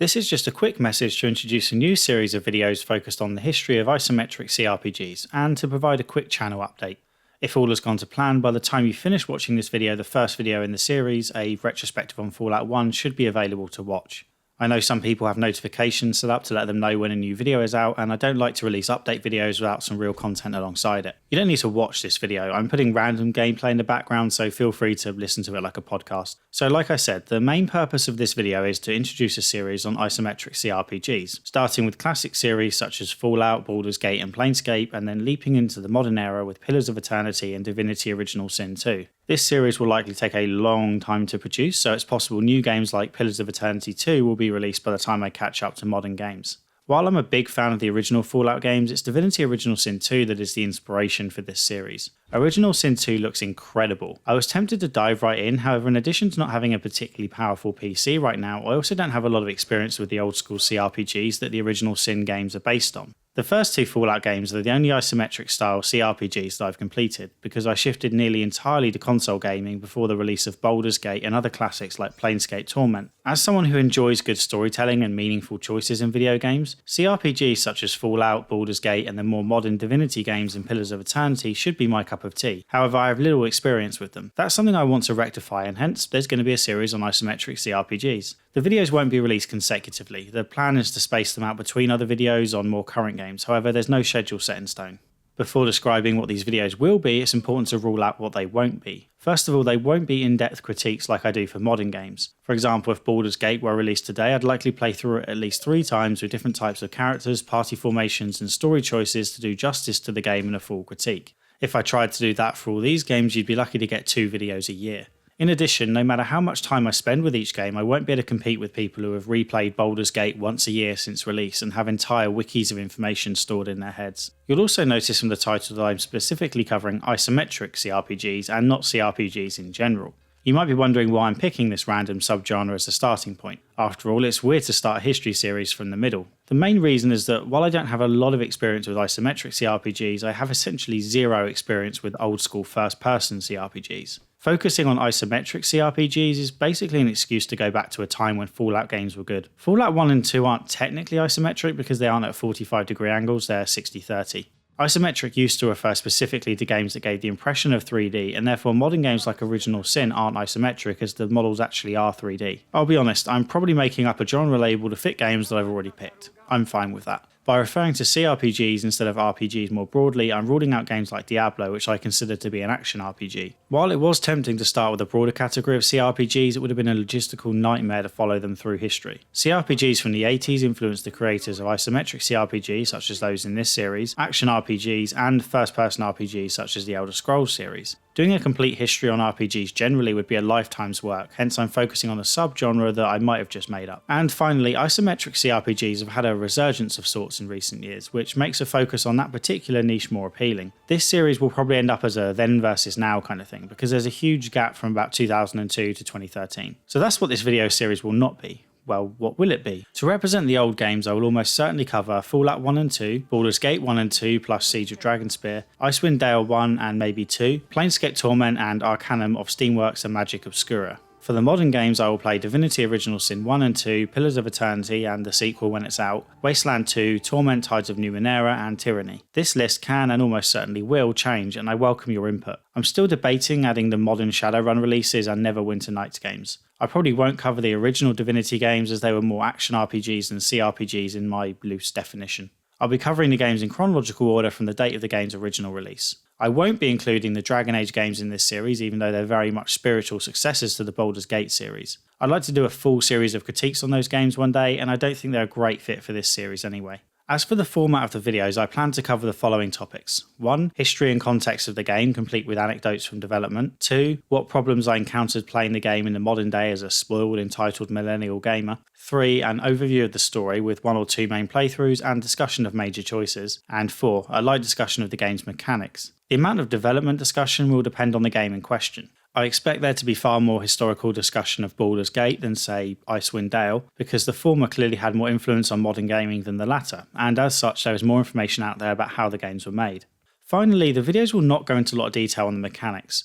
This is just a quick message to introduce a new series of videos focused on the history of isometric CRPGs and to provide a quick channel update. If all has gone to plan, by the time you finish watching this video, the first video in the series, a retrospective on Fallout 1, should be available to watch. I know some people have notifications set up to let them know when a new video is out, and I don't like to release update videos without some real content alongside it. You don't need to watch this video, I'm putting random gameplay in the background, so feel free to listen to it like a podcast. So like I said, the main purpose of this video is to introduce a series on isometric CRPGs, starting with classic series such as Fallout, Baldur's Gate and Planescape, and then leaping into the modern era with Pillars of Eternity and Divinity Original Sin 2. This series will likely take a long time to produce, so it's possible new games like Pillars of Eternity 2 will be released by the time I catch up to modern games. While I'm a big fan of the original Fallout games, it's Divinity Original Sin 2 that is the inspiration for this series. Original Sin 2 looks incredible. I was tempted to dive right in, however in addition to not having a particularly powerful PC right now, I also don't have a lot of experience with the old school CRPGs that the original Sin games are based on. The first two Fallout games are the only isometric style CRPGs that I've completed, because I shifted nearly entirely to console gaming before the release of Baldur's Gate and other classics like Planescape Torment. As someone who enjoys good storytelling and meaningful choices in video games, CRPGs such as Fallout, Baldur's Gate and the more modern Divinity games and Pillars of Eternity should be my cup of tea, however I have little experience with them. That's something I want to rectify, and hence there's going to be a series on isometric CRPGs. The videos won't be released consecutively, the plan is to space them out between other videos on more current games, however there's no schedule set in stone. Before describing what these videos will be, it's important to rule out what they won't be. First of all, they won't be in-depth critiques like I do for modern games. For example, if Baldur's Gate were released today, I'd likely play through it at least 3 times with different types of characters, party formations and story choices to do justice to the game in a full critique. If I tried to do that for all these games, you'd be lucky to get 2 videos a year. In addition, no matter how much time I spend with each game, I won't be able to compete with people who have replayed Baldur's Gate once a year since release and have entire wikis of information stored in their heads. You'll also notice from the title that I'm specifically covering isometric CRPGs and not CRPGs in general. You might be wondering why I'm picking this random subgenre as a starting point. After all, it's weird to start a history series from the middle. The main reason is that while I don't have a lot of experience with isometric CRPGs, I have essentially zero experience with old school first-person CRPGs. Focusing on isometric CRPGs is basically an excuse to go back to a time when Fallout games were good. Fallout 1 and 2 aren't technically isometric because they aren't at 45-degree angles, they're 60-30. Isometric used to refer specifically to games that gave the impression of 3D, and therefore modern games like Original Sin aren't isometric as the models actually are 3D. I'll be honest, I'm probably making up a genre label to fit games that I've already picked. I'm fine with that. By referring to CRPGs instead of RPGs more broadly, I'm ruling out games like Diablo, which I consider to be an action RPG. While it was tempting to start with a broader category of CRPGs, it would have been a logistical nightmare to follow them through history. CRPGs from the 80s influenced the creators of isometric CRPGs, such as those in this series, action RPGs, and first-person RPGs such as the Elder Scrolls series. Doing a complete history on RPGs generally would be a lifetime's work, hence I'm focusing on a subgenre that I might have just made up. And finally, isometric CRPGs have had a resurgence of sorts in recent years, which makes a focus on that particular niche more appealing. This series will probably end up as a then versus now kind of thing, because there's a huge gap from about 2002 to 2013. So that's what this video series will not be. Well, what will it be? To represent the old games, I will almost certainly cover Fallout 1 and 2, Baldur's Gate 1 and 2 plus Siege of Dragonspear, Icewind Dale 1 and maybe 2, Planescape Torment and Arcanum of Steamworks and Magic Obscura. For the modern games, I will play Divinity Original Sin 1 and 2, Pillars of Eternity and the sequel when it's out, Wasteland 2, Torment Tides of Numenera and Tyranny. This list can and almost certainly will change, and I welcome your input. I'm still debating adding the modern Shadowrun releases and Neverwinter Nights games. I probably won't cover the original Divinity games as they were more action RPGs than CRPGs in my loose definition. I'll be covering the games in chronological order from the date of the game's original release. I won't be including the Dragon Age games in this series, even though they're very much spiritual successors to the Baldur's Gate series. I'd like to do a full series of critiques on those games one day, and I don't think they're a great fit for this series anyway. As for the format of the videos, I plan to cover the following topics. 1. History and context of the game, complete with anecdotes from development. 2. What problems I encountered playing the game in the modern day as a spoiled, entitled millennial gamer. 3. An overview of the story with 1 or 2 main playthroughs and discussion of major choices. And 4. A light discussion of the game's mechanics. The amount of development discussion will depend on the game in question. I expect there to be far more historical discussion of Baldur's Gate than, say, Icewind Dale, because the former clearly had more influence on modern gaming than the latter, and as such there is more information out there about how the games were made. Finally, the videos will not go into a lot of detail on the mechanics.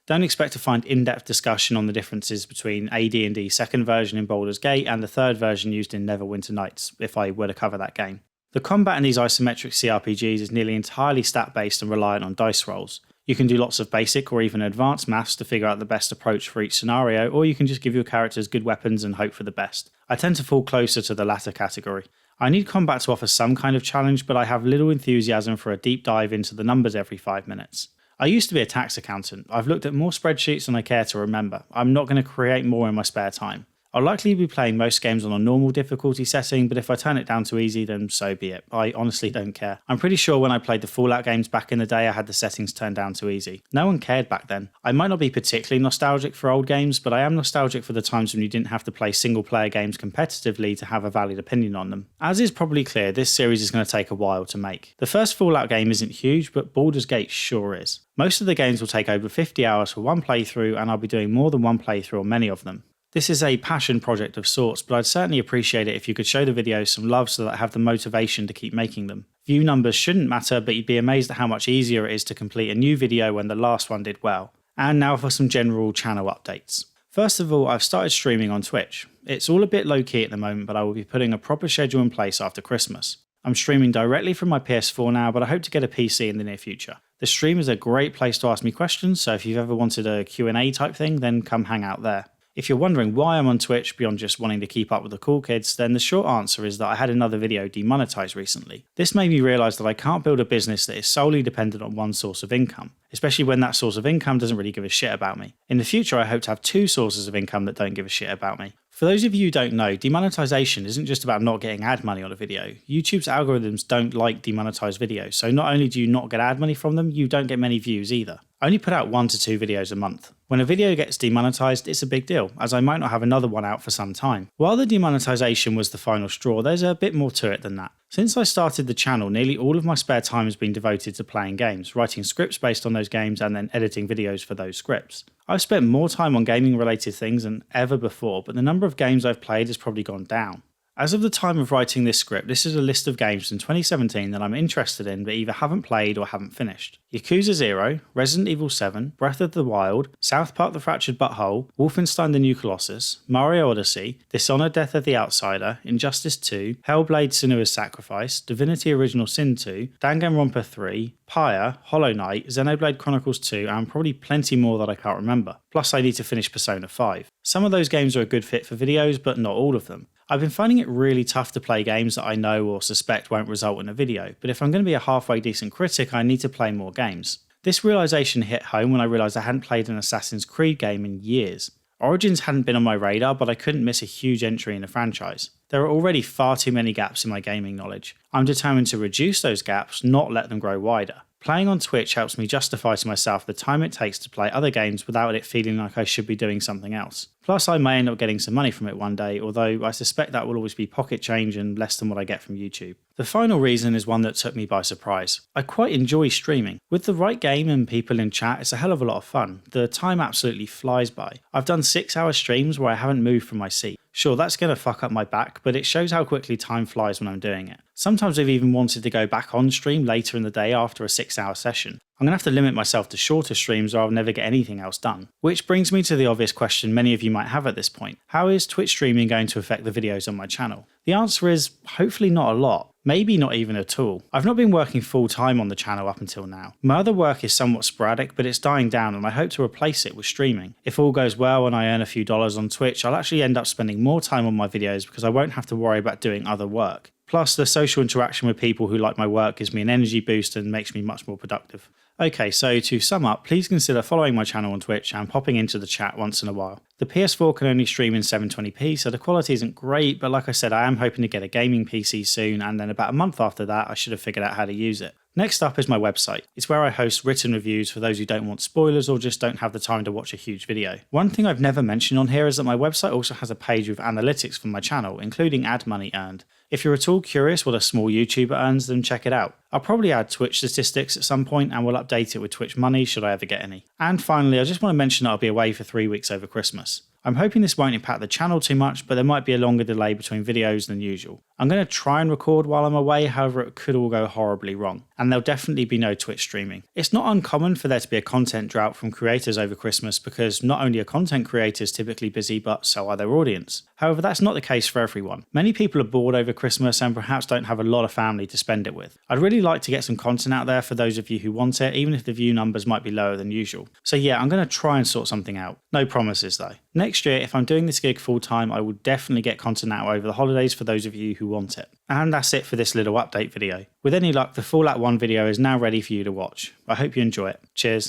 Don't expect to find in-depth discussion on the differences between AD&D's second version in Baldur's Gate and the third version used in Neverwinter Nights, if I were to cover that game. The combat in these isometric CRPGs is nearly entirely stat-based and reliant on dice rolls. You can do lots of basic or even advanced maths to figure out the best approach for each scenario, or you can just give your characters good weapons and hope for the best. I tend to fall closer to the latter category. I need combat to offer some kind of challenge, but I have little enthusiasm for a deep dive into the numbers every 5 minutes. I used to be a tax accountant. I've looked at more spreadsheets than I care to remember. I'm not going to create more in my spare time. I'll likely be playing most games on a normal difficulty setting, but if I turn it down to easy, then so be it. I honestly don't care. I'm pretty sure when I played the Fallout games back in the day, I had the settings turned down to easy. No one cared back then. I might not be particularly nostalgic for old games, but I am nostalgic for the times when you didn't have to play single player games competitively to have a valid opinion on them. As is probably clear, this series is going to take a while to make. The first Fallout game isn't huge, but Baldur's Gate sure is. Most of the games will take over 50 hours for one playthrough, and I'll be doing more than one playthrough on many of them. This is a passion project of sorts, but I'd certainly appreciate it if you could show the videos some love so that I have the motivation to keep making them. View numbers shouldn't matter, but you'd be amazed at how much easier it is to complete a new video when the last one did well. And now for some general channel updates. First of all, I've started streaming on Twitch. It's all a bit low-key at the moment, but I will be putting a proper schedule in place after Christmas. I'm streaming directly from my PS4 now, but I hope to get a PC in the near future. The stream is a great place to ask me questions, so if you've ever wanted a Q&A type thing, then come hang out there. If you're wondering why I'm on Twitch beyond just wanting to keep up with the cool kids, then the short answer is that I had another video demonetized recently. This made me realise that I can't build a business that is solely dependent on one source of income, especially when that source of income doesn't really give a shit about me. In the future, I hope to have 2 sources of income that don't give a shit about me. For those of you who don't know, demonetization isn't just about not getting ad money on a video. YouTube's algorithms don't like demonetized videos, so not only do you not get ad money from them, you don't get many views either. I only put out 1 to 2 videos a month. When a video gets demonetized, it's a big deal, as I might not have another one out for some time. While the demonetization was the final straw, there's a bit more to it than that. Since I started the channel, nearly all of my spare time has been devoted to playing games, writing scripts based on those games, and then editing videos for those scripts. I've spent more time on gaming related things than ever before, but the number of games I've played has probably gone down. As of the time of writing this script, this is a list of games from 2017 that I'm interested in but either haven't played or haven't finished. Yakuza 0, Resident Evil 7, Breath of the Wild, South Park The Fractured Butthole, Wolfenstein The New Colossus, Mario Odyssey, Dishonored Death of the Outsider, Injustice 2, Hellblade Senua's Sacrifice, Divinity Original Sin 2, Danganronpa 3, Pyre, Hollow Knight, Xenoblade Chronicles 2, and probably plenty more that I can't remember. Plus I need to finish Persona 5. Some of those games are a good fit for videos, but not all of them. I've been finding it really tough to play games that I know or suspect won't result in a video, but if I'm going to be a halfway decent critic, I need to play more games. This realisation hit home when I realised I hadn't played an Assassin's Creed game in years. Origins hadn't been on my radar, but I couldn't miss a huge entry in the franchise. There are already far too many gaps in my gaming knowledge. I'm determined to reduce those gaps, not let them grow wider. Playing on Twitch helps me justify to myself the time it takes to play other games without it feeling like I should be doing something else. Plus I may end up getting some money from it one day, although I suspect that will always be pocket change and less than what I get from YouTube. The final reason is one that took me by surprise. I quite enjoy streaming. With the right game and people in chat, it's a hell of a lot of fun. The time absolutely flies by. I've done 6-hour streams where I haven't moved from my seat. Sure, that's going to fuck up my back, but it shows how quickly time flies when I'm doing it. Sometimes I've even wanted to go back on stream later in the day after a 6-hour session. I'm going to have to limit myself to shorter streams or I'll never get anything else done. Which brings me to the obvious question many of you might have at this point. How is Twitch streaming going to affect the videos on my channel? The answer is hopefully not a lot. Maybe not even at all. I've not been working full time on the channel up until now. My other work is somewhat sporadic, but it's dying down and I hope to replace it with streaming. If all goes well and I earn a few dollars on Twitch, I'll actually end up spending more time on my videos because I won't have to worry about doing other work. Plus, the social interaction with people who like my work gives me an energy boost and makes me much more productive. Okay, so to sum up, please consider following my channel on Twitch and popping into the chat once in a while. The PS4 can only stream in 720p, so the quality isn't great, but like I said, I am hoping to get a gaming PC soon, and then about a month after that, I should have figured out how to use it. Next up is my website. It's where I host written reviews for those who don't want spoilers or just don't have the time to watch a huge video. One thing I've never mentioned on here is that my website also has a page with analytics for my channel, including ad money earned. If you're at all curious what a small YouTuber earns, then check it out. I'll probably add Twitch statistics at some point and we'll update it with Twitch money should I ever get any. And finally, I just want to mention that I'll be away for 3 weeks over Christmas. I'm hoping this won't impact the channel too much, but there might be a longer delay between videos than usual. I'm going to try and record while I'm away, however it could all go horribly wrong. and there'll definitely be no Twitch streaming. It's not uncommon for there to be a content drought from creators over Christmas because not only are content creators typically busy, but so are their audience. However, that's not the case for everyone. Many people are bored over Christmas and perhaps don't have a lot of family to spend it with. I'd really like to get some content out there for those of you who want it, even if the view numbers might be lower than usual. So yeah, I'm going to try and sort something out. No promises though. Next year, if I'm doing this gig full time, I will definitely get content out over the holidays for those of you who want it. And that's it for this little update video. With any luck, the Fallout 1 video is now ready for you to watch. I hope you enjoy it. Cheers.